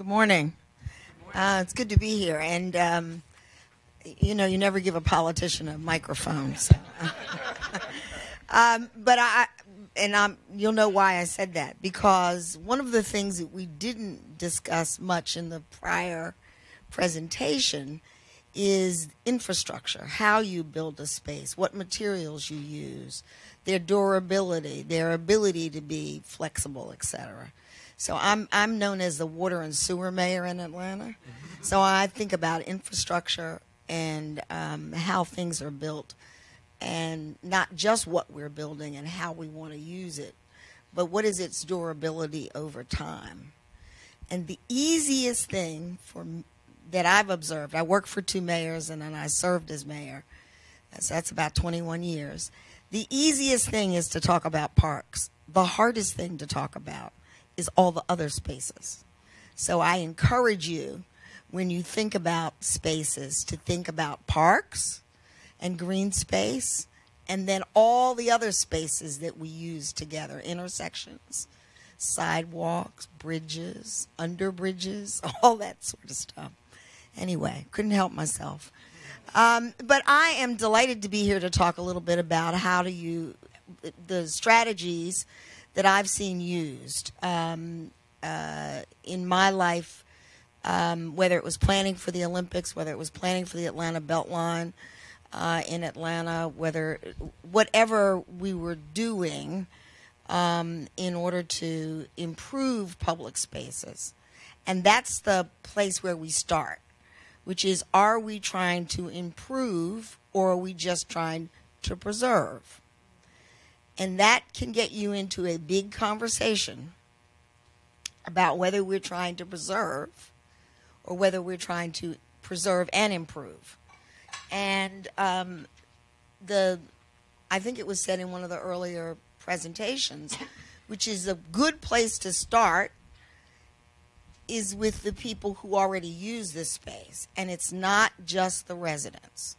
Good morning. It's good to be here. And, you know, you never give a politician a microphone. So. You'll know why I said that. Because one of the things that we didn't discuss much in the prior presentation is infrastructure, how you build a space, what materials you use, their durability, their ability to be flexible, etc. So I'm known as the water and sewer mayor in Atlanta. So I think about infrastructure and how things are built, and not just what we're building and how we want to use it, but what is its durability over time. And the easiest thing that I've observed, I worked for 2 mayors and then I served as mayor, so that's about 21 years. The easiest thing is to talk about parks. The hardest thing to talk about is all the other spaces. So I encourage you, when you think about spaces, to think about parks and green space, and then all the other spaces that we use together, intersections, sidewalks, bridges, under bridges, all that sort of stuff. Anyway, couldn't help myself. But I am delighted to be here to talk a little bit about the strategies that I've seen used in my life, whether it was planning for the Olympics, whether it was planning for the Atlanta Beltline in Atlanta, whatever we were doing in order to improve public spaces. And that's the place where we start, which is, are we trying to improve or are we just trying to preserve? And that can get you into a big conversation about whether we're trying to preserve or whether we're trying to preserve and improve. And I think it was said in one of the earlier presentations, which is a good place to start is with the people who already use this space. And it's not just the residents.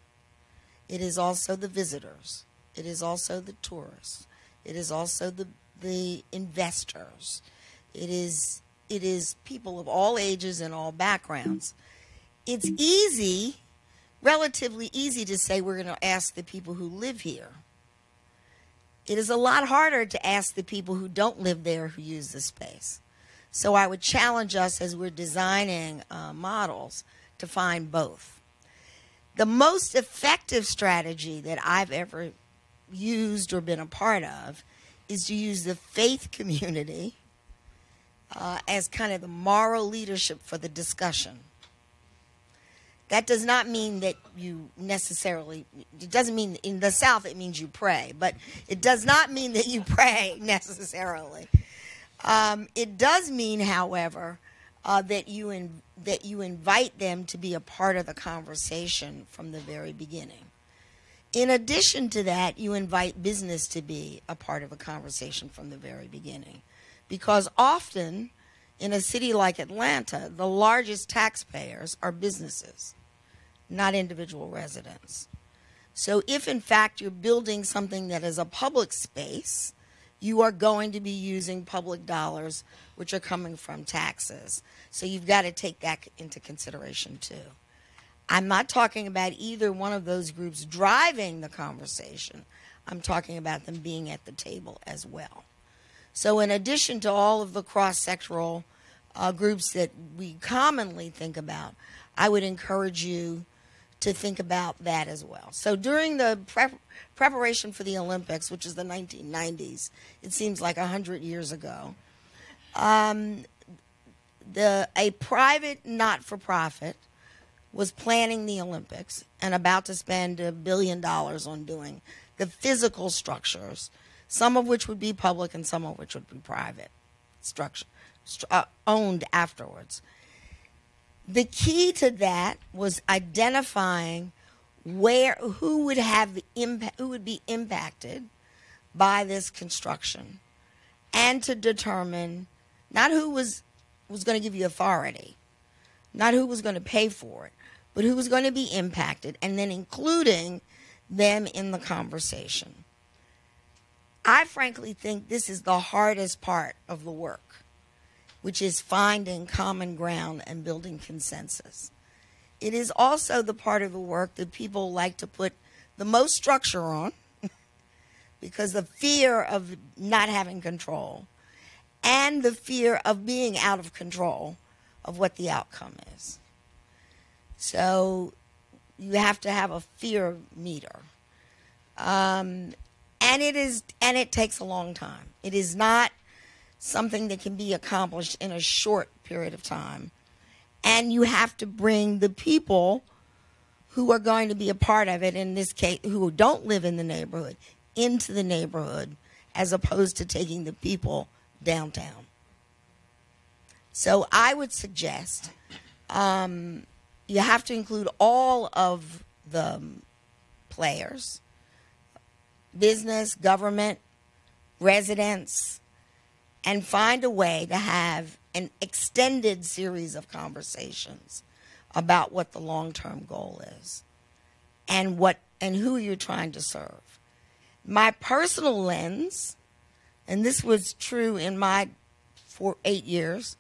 It is also the visitors. It is also the tourists. It is also the investors. It is people of all ages and all backgrounds. It's relatively easy to say we're going to ask the people who live here. It is a lot harder to ask the people who don't live there who use the space. So I would challenge us as we're designing models to find both. The most effective strategy that I've ever used or been a part of is to use the faith community as kind of the moral leadership for the discussion. That does not mean that you necessarily, it doesn't mean in the South it means you pray, but it does not mean that you pray necessarily. It does mean, however, that you invite them to be a part of the conversation from the very beginning. In addition to that, you invite business to be a part of a conversation from the very beginning. Because often, in a city like Atlanta, the largest taxpayers are businesses, not individual residents. So if, in fact, you're building something that is a public space, you are going to be using public dollars, which are coming from taxes. So you've got to take that into consideration, too. I'm not talking about either one of those groups driving the conversation. I'm talking about them being at the table as well. So in addition to all of the cross-sectoral groups that we commonly think about, I would encourage you to think about that as well. So during the preparation for the Olympics, which is the 1990s, it seems like 100 years ago, a private not-for-profit was planning the Olympics and about to spend $1 billion on doing the physical structures, some of which would be public and some of which would be private structure, owned afterwards. The key to that was identifying who would be impacted by this construction, and to determine not who was going to give you authority, not who was going to pay for it, but who was going to be impacted, and then including them in the conversation. I frankly think this is the hardest part of the work. which is finding common ground and building consensus. It is also the part of the work that people like to put the most structure on because the fear of not having control and the fear of being out of control of what the outcome is. So you have to have a fear meter. And it takes a long time. It is not something that can be accomplished in a short period of time. And you have to bring the people who are going to be a part of it, in this case, who don't live in the neighborhood, into the neighborhood, as opposed to taking the people downtown. So I would suggest you have to include all of the players, business, government, residents, and find a way to have an extended series of conversations about what the long-term goal is and who you're trying to serve. My personal lens, and this was true in my 8 years,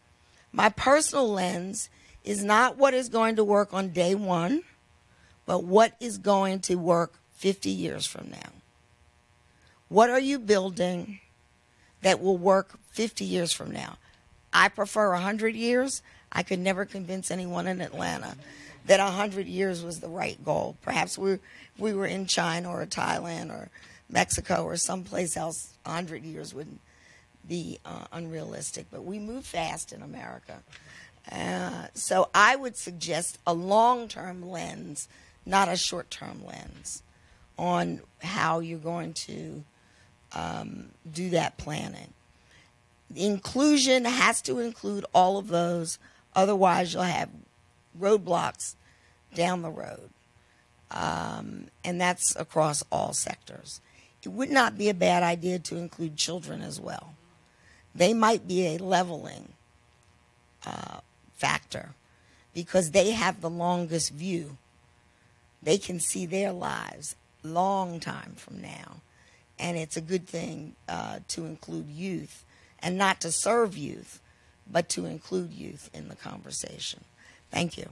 my personal lens is not what is going to work on day one, but what is going to work 50 years from now. What are you building that will work 50 years from now? I prefer 100 years. I could never convince anyone in Atlanta that 100 years was the right goal. Perhaps we were in China or Thailand or Mexico or someplace else, 100 years would be unrealistic. But we move fast in America. So I would suggest a long-term lens, not a short-term lens, on how you're going to do that planning. Inclusion has to include all of those. Otherwise, you'll have roadblocks down the road. And that's across all sectors. It would not be a bad idea to include children as well. They might be a leveling factor because they have the longest view. They can see their lives long time from now. And it's a good thing to include youth, and not to serve youth, but to include youth in the conversation. Thank you.